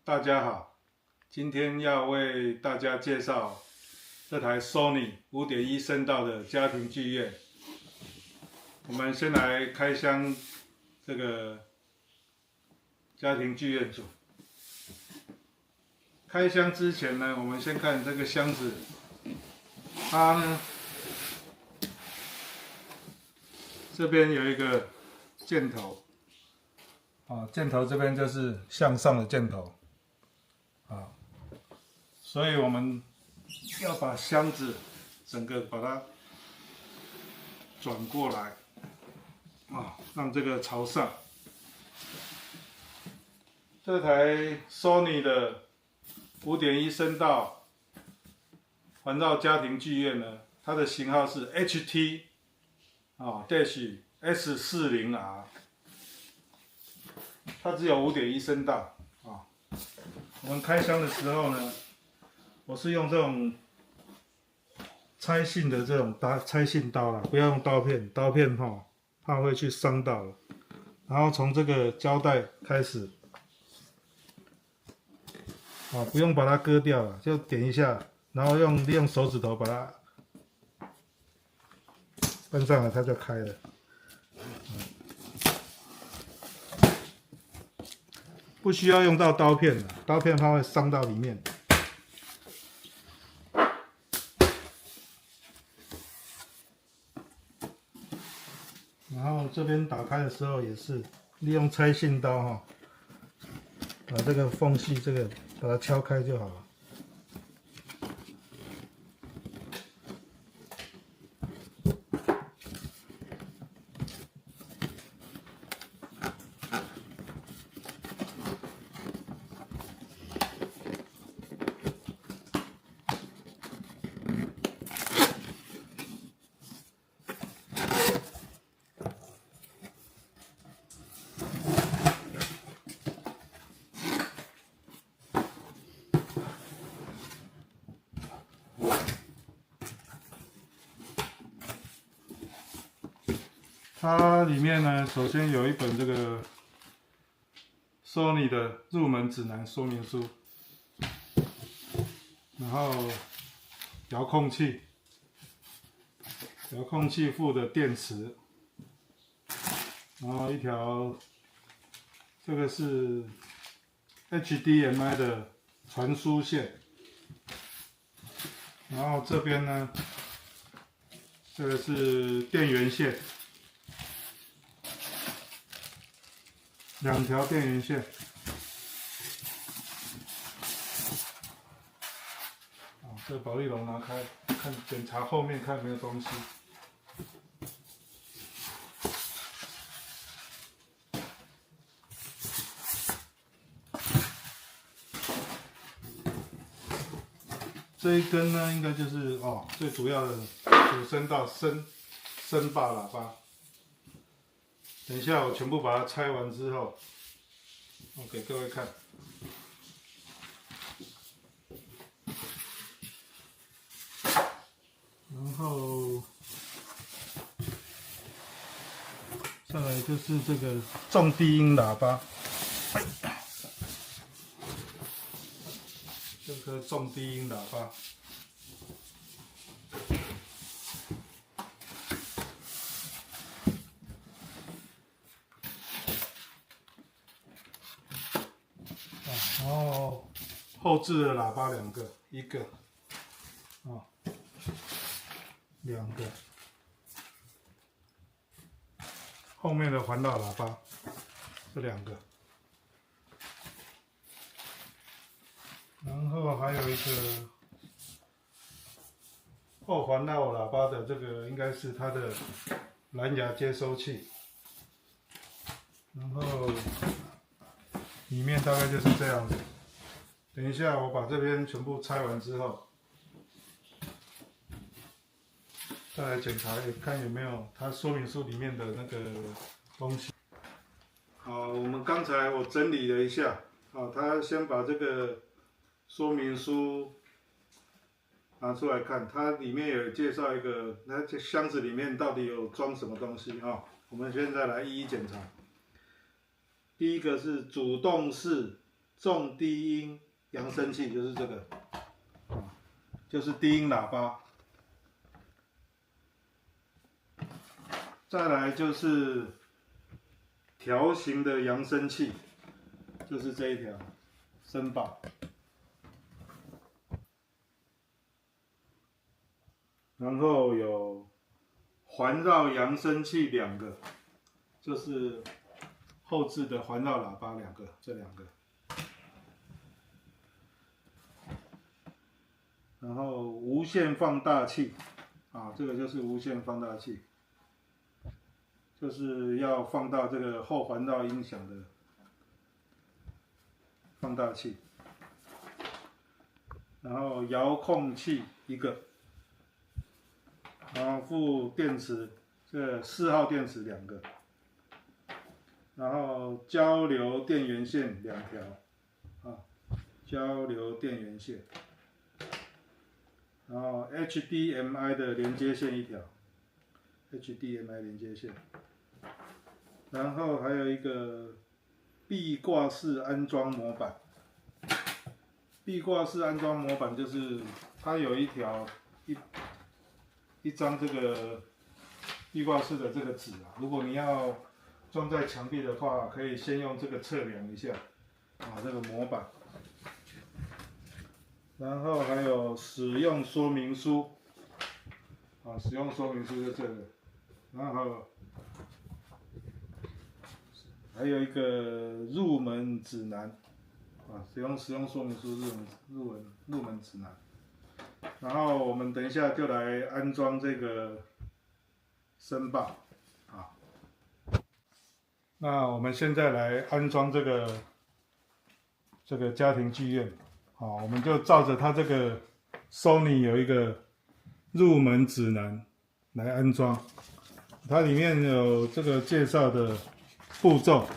大家好，今天要为大家介绍这台 Sony 5.1声道的家庭剧院。我们先来开箱这个家庭剧院组。开箱之前呢，我们先看这个箱子，它呢这边有一个箭头，箭头这边就是向上的箭头。所以我们要把箱子整个把它转过来，让这个朝上。这台 Sony 的5.1声道环绕家庭剧院呢，它的型号是 HT-S40R， 它只有5.1声道我们开箱的时候呢，我是用这种拆信的这种拆信刀啦，不要用刀片，刀片怕会去伤到了。然后从这个胶带开始，不用把它割掉了，就点一下，然后利用手指头把它搬上来，它就开了。不需要用到刀片了，刀片它会伤到里面。然后这边打开的时候也是利用拆信刀把这个缝隙把它敲开就好了。它里面呢，首先有一本这个 Sony 的入门指南说明书，然后遥控器附的电池，然后一条这个是 HDMI 的传输线，然后这边呢，这个是电源线。2条电源线，这个保丽龙拿开，检查后面看有没有东西。这一根呢，应该就是最主要的主声道声霸喇叭。等一下，我全部把它拆完之后，我给各位看。然后再来就是这个重低音喇叭，这颗重低音喇叭。然后后置的喇叭2个，一个2个，后面的环绕喇叭这2个，然后还有一个后环绕喇叭的这个应该是它的蓝牙接收器，然后里面大概就是这样子。等一下，我把这边全部拆完之后，再来检查看有没有它说明书里面的那个东西。好，我们刚才我整理了一下，他先把这个说明书拿出来看，它里面有介绍一个，那这箱子里面到底有装什么东西我们现在来一一检查。第一个是主动式重低音扬声器，就是这个，就是低音喇叭。再来就是条形的扬声器，就是这一条声把。然后有环绕扬声器2个，就是后置的环绕喇叭2个，这2个。然后无线放大器，这个就是无线放大器，就是要放大这个后环绕音响的放大器。然后遥控器1个。然后附电池，这4号电池2个，然后交流电源线2条，交流电源线，然后 HDMI 的连接线1条 ，HDMI 连接线，然后还有一个壁挂式安装模板，壁挂式安装模板就是它有一张这个壁挂式的这个纸如果你要装在墙壁的话，可以先用这个测量一下这个模板。然后还有使用说明书使用说明书就这个，然后还有一个入门指南使用说明书入门指南。然后我们等一下就来安装这个声把那我们现在来安装这个家庭剧院我们就照着它这个 Sony 有一个入门指南来安装，它里面有这个介绍的步骤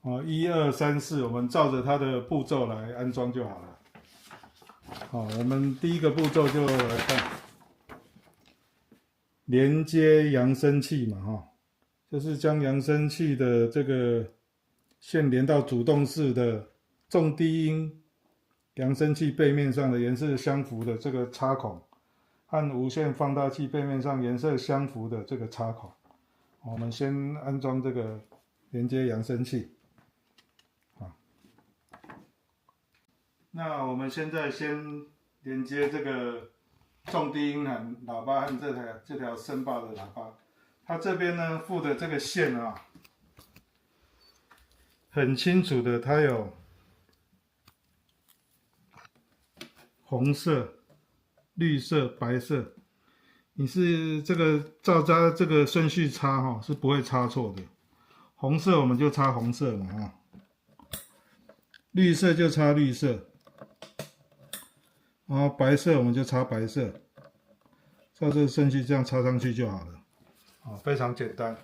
1、2、3、4，我们照着它的步骤来安装就好了。我们第一个步骤就来看连接扬声器嘛就是将扬声器的这个线连到主动式的重低音扬声器背面上的颜色相符的这个插孔，和无线放大器背面上颜色相符的这个插孔。我们先安装这个连接扬声器。那我们现在先连接这个重低音喇叭和这条声把的喇叭。它这边呢附的这个线很清楚的，它有红色、绿色、白色。你是这个照它这个顺序插是不会插错的。红色我们就插红色嘛绿色就插绿色，然后白色我们就插白色，照这个顺序这样插上去就好了。非常简单。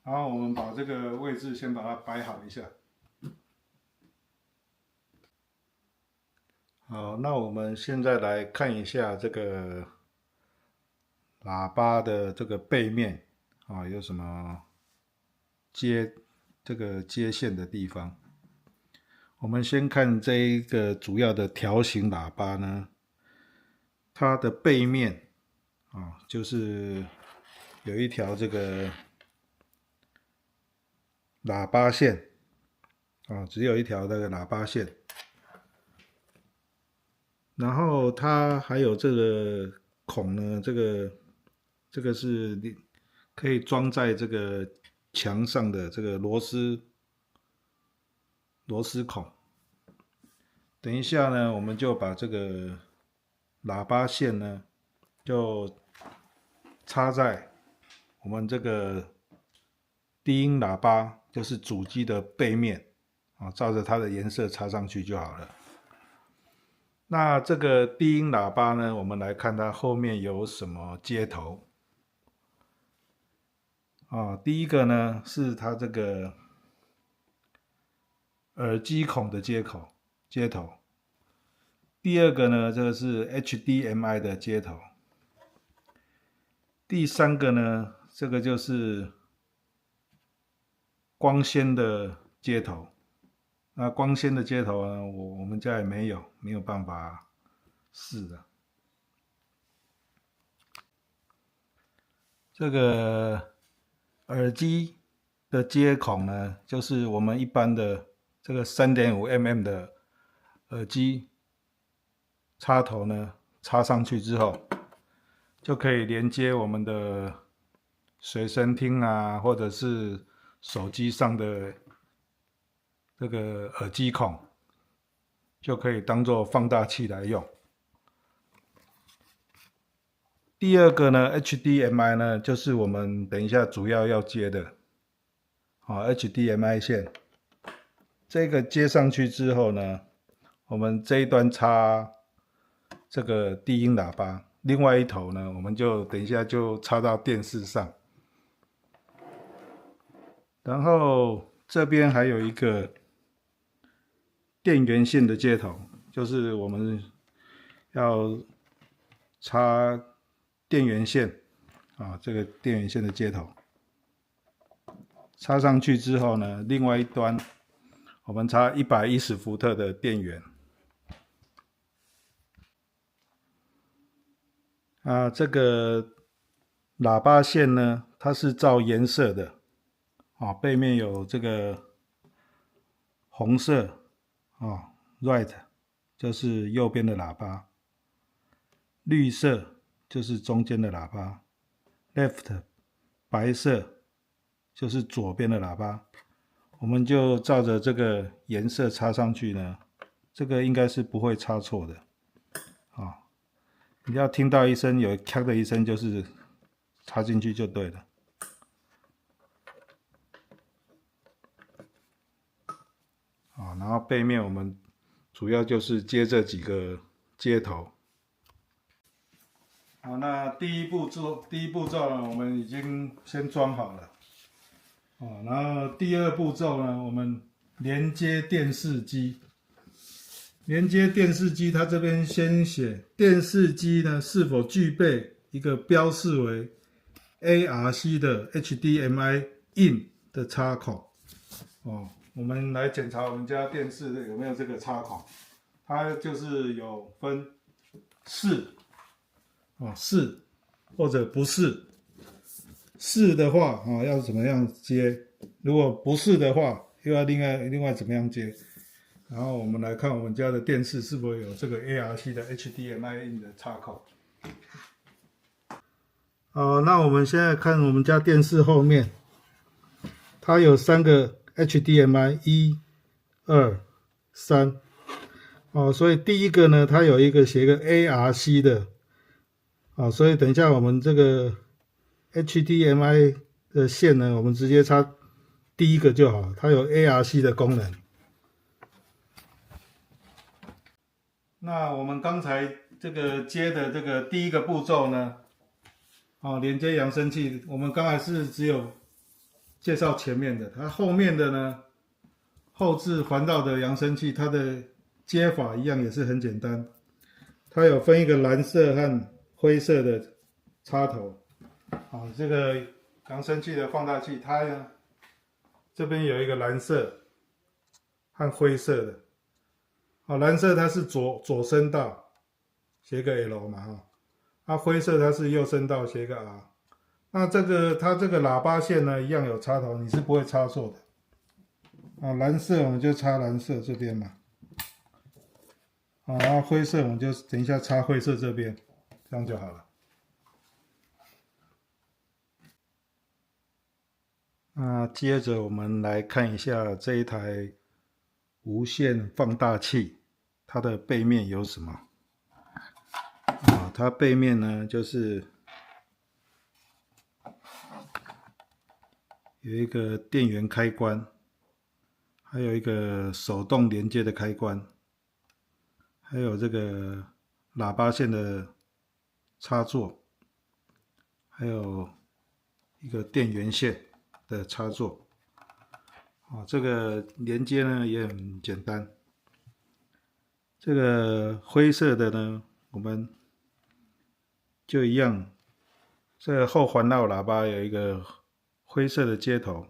然后我们把这个位置先把它摆好一下。好，那我们现在来看一下这个喇叭的这个背面有什么这个接线的地方。我们先看这一个主要的条形喇叭呢，它的背面就是有一条这个喇叭线只有一条这个喇叭线，然后它还有这个孔呢，这个是可以装在这个墙上的这个螺丝孔。等一下呢，我们就把这个喇叭线呢，就插在我们这个低音喇叭，就是主机的背面照着它的颜色插上去就好了。那这个低音喇叭呢，我们来看它后面有什么接头第一个呢是它这个耳机孔的接头，第二个呢这个是 HDMI 的接头，第三个呢这个就是光纤的接头那光纤的接头呢，我们家也没有办法试的。这个耳机的接孔呢，就是我们一般的这个 3.5mm 的耳机插头呢，插上去之后，就可以连接我们的随身听啊，或者是手机上的这个耳机孔，就可以当做放大器来用。第二个呢 ，HDMI 呢，就是我们等一下主要要接的，HDMI 线。这个接上去之后呢，我们这一端插这个低音喇叭，另外一头呢，我们就等一下就插到电视上。然后这边还有一个电源线的接头，就是我们要插电源线这个电源线的接头插上去之后呢，另外一端我们插110伏特的电源。这个喇叭线呢，它是照颜色的背面有这个红色right 就是右边的喇叭，绿色就是中间的喇叭， left 白色就是左边的喇叭。我们就照着这个颜色插上去呢，这个应该是不会插错的你要听到一声有咔的一声，就是插进去就对了。然后背面我们主要就是接这几个接头。好，那第一步骤呢，我们已经先装好了。然后第二步骤呢，我们连接电视机。连接电视机，它这边先写电视机呢是否具备一个标示为 ARC 的 HDMI in 的插孔。我们来检查我们家电视有没有这个插孔。它就是有分是或者不是。是的话要怎么样接？如果不是的话，又要另外怎么样接？然后我们来看我们家的电视是否有这个 ARC 的 HDMI in 的插口。那我们现在看我们家电视后面，它有3个 HDMI， 1、2、3。所以第一个呢，它有一个写一个 ARC 的，所以等一下我们这个 HDMI 的线呢，我们直接插第一个就好，它有 ARC 的功能。那我们刚才这个接的这个第一个步骤呢，连接扬声器，我们刚才是只有介绍前面的，它后面的呢，后置环绕的扬声器，它的接法一样也是很简单，它有分一个蓝色和灰色的插头。这个扬声器的放大器，它呢这边有一个蓝色和灰色的。蓝色它是左声道，写个 L 嘛灰色它是右声道，写个 R。那它这个喇叭线呢，一样有插头，你是不会插错的。蓝色我们就插蓝色这边嘛。然后灰色我们就等一下插灰色这边，这样就好了。那接着我们来看一下这一台无线放大器，它的背面有什么？它背面呢就是有一个电源开关，还有一个手动连接的开关，还有这个喇叭线的插座，还有一个电源线的插座。这个连接呢也很简单。这个灰色的呢，我们就一样，这个后环绕喇叭有一个灰色的接头，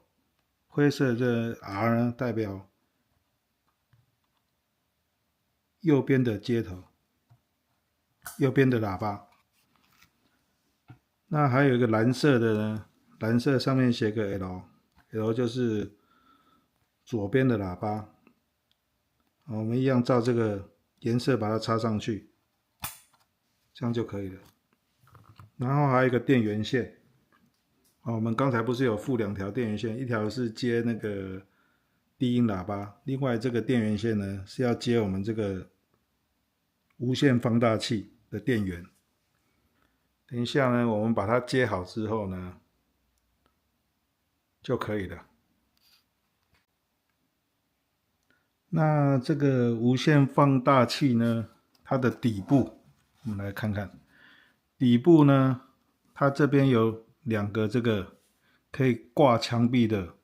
灰色这 R 呢代表右边的接头，右边的喇叭。那还有一个蓝色的呢，蓝色上面写个 L 就是左边的喇叭。我们一样照这个颜色把它插上去，这样就可以了。然后还有一个电源线，我们刚才不是有附2条电源线，一条是接那个低音喇叭，另外这个电源线呢是要接我们这个无线放大器的电源。等一下呢，我们把它接好之后呢，就可以了。那这个无线放大器呢，它的底部，我们来看看，底部呢，它这边有2个这个可以挂墙壁的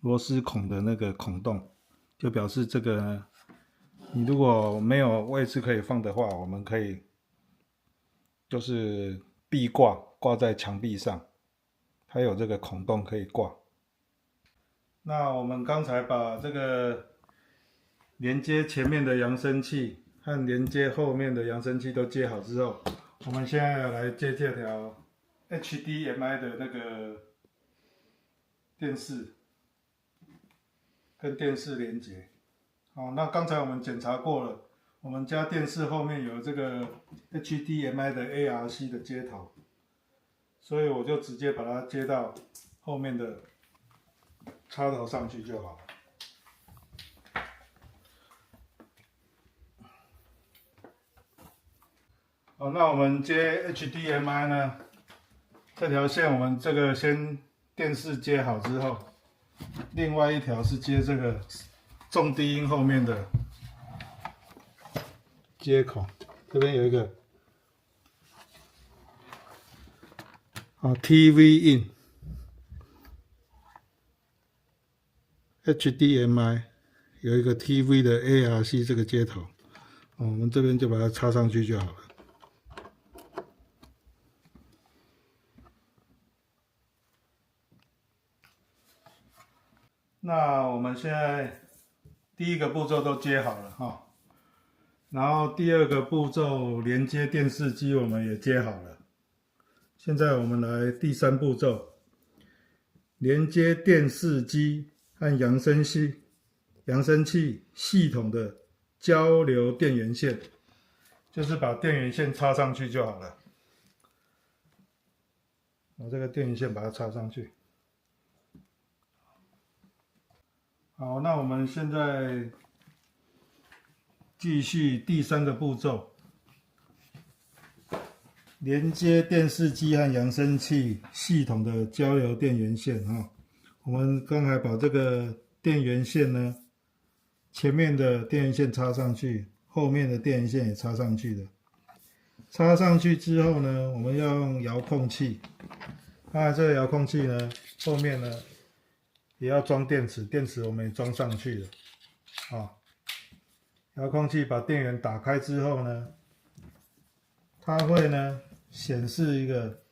螺丝孔的那个孔洞，就表示这个呢，你如果没有位置可以放的话，我们可以就是壁挂在墙壁上，它有这个孔洞可以挂。那我们刚才把这个连接前面的扬声器和连接后面的扬声器都接好之后，我们现在要来接这条 HDMI 的那个电视，跟电视连接。好，那刚才我们检查过了，我们家电视后面有这个 HDMI 的 ARC 的接头，所以我就直接把它接到后面的插头上去就好了。好，那我们接 HDMI 呢，这条线我们这个先电视接好之后，另外一条是接这个重低音后面的接口，这边有一个TV in HDMI 有一个 TV 的 ARC 这个接头，我们这边就把它插上去就好了。那我们现在第一个步骤都接好了哈，然后第2个步骤连接电视机我们也接好了。现在我们来第3步骤，连接电视机和扬声器系统的交流电源线，就是把电源线插上去就好了。我这个电源线把它插上去。好，那我们现在继续第3个步骤，连接电视机和扬声器系统的交流电源线我们刚才把这个电源线呢，前面的电源线插上去，后面的电源线也插上去的。插上去之后呢，我们要用遥控器。这个遥控器呢，后面呢也要装电池，电池我们也装上去了。遥控器把电源打开之后呢，它会呢显示一个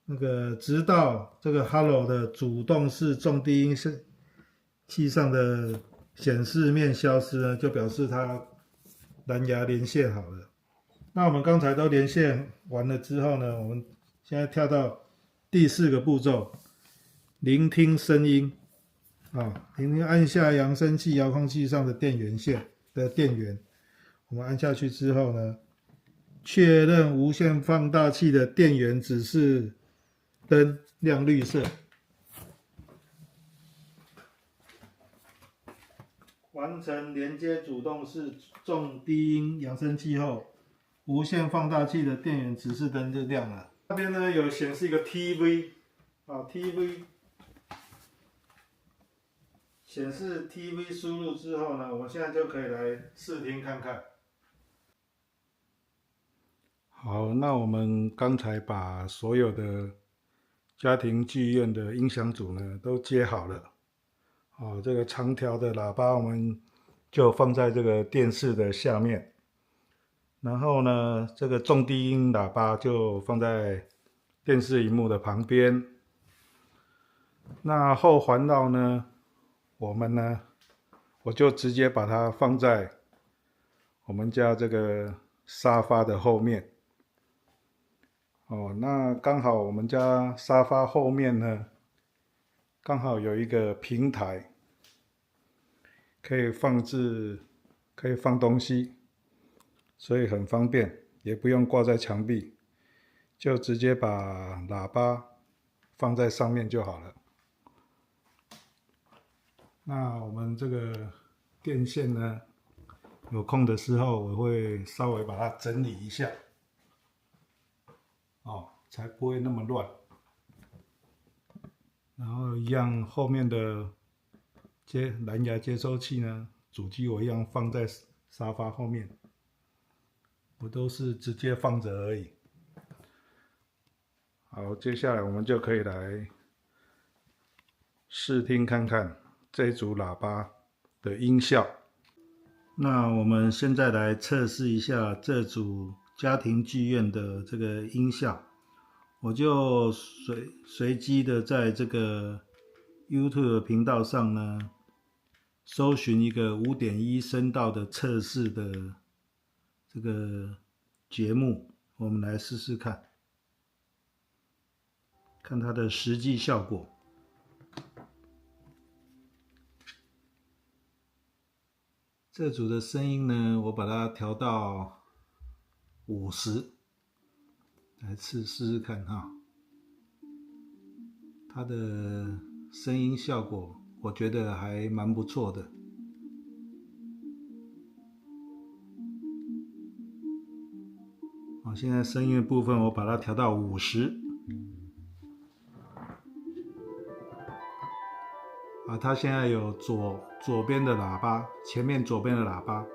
那个直到这个 Hello 的主动式重低音器上的显示面消失呢，就表示它蓝牙连线好了。那我们刚才都连线完了之后呢，我们现在跳到第4个步骤，聆听声音聆听，按下扬声器遥控器上的电源线的电源，我们按下去之后呢，确认无线放大器的电源指示灯亮绿色。完成连接主动式重低音扬声器后，无线放大器的电源指示灯就亮了。那边呢有显示一个 TV，TV 显示 TV 输入之后呢，我们现在就可以来试听看看。好，那我们刚才把所有的家庭剧院的音响组呢都接好了。这个长条的喇叭我们就放在这个电视的下面，然后呢，这个重低音喇叭就放在电视萤幕的旁边。那后环绕呢，我就直接把它放在我们家这个沙发的后面。那刚好我们家沙发后面呢，刚好有一个平台，可以放东西，所以很方便，也不用挂在墙壁，就直接把喇叭放在上面就好了。那我们这个电线呢，有空的时候我会稍微把它整理一下，才不会那么乱。然后一样后面的蓝牙接收器呢，主机我一样放在沙发后面，我都是直接放着而已。好，接下来我们就可以来试听看看这一组喇叭的音效。那我们现在来测试一下这组家庭剧院的这个音效。我就随机的在这个 YouTube 频道上呢，搜寻一个5.1声道的测试的这个节目，我们来试试看，看它的实际效果。这组的声音呢，我把它调到50。来试试看哈，它的声音效果我觉得还蛮不错的。现在声音的部分我把它调到50。它现在有左边的喇叭，前面左边的喇叭。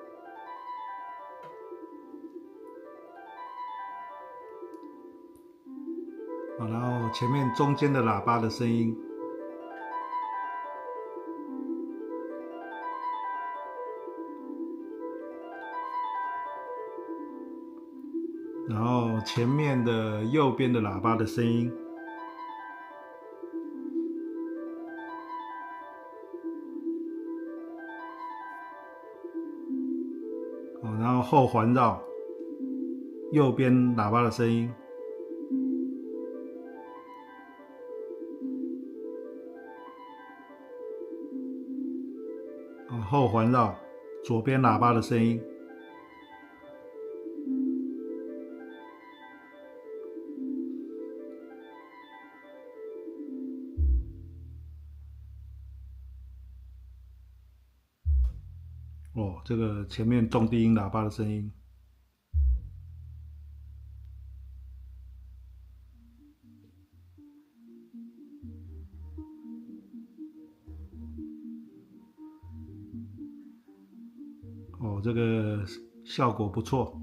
然后前面中间的喇叭的声音，然后前面的右边的喇叭的声音，然后后环绕右边喇叭的声音。后环绕左边喇叭的声音。这个前面重低音喇叭的声音。这个效果不错，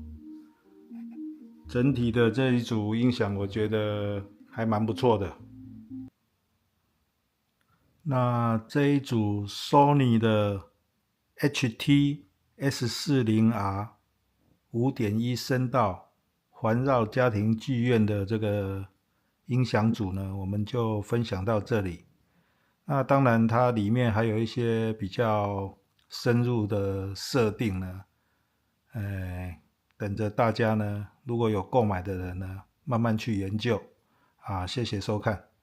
整体的这一组音响我觉得还蛮不错的。那这一组 Sony 的 HT-S40R 5.1声道环绕家庭剧院的这个音响组呢，我们就分享到这里。那当然它里面还有一些比较深入的设定呢，等着大家呢，如果有购买的人呢，慢慢去研究。谢谢收看。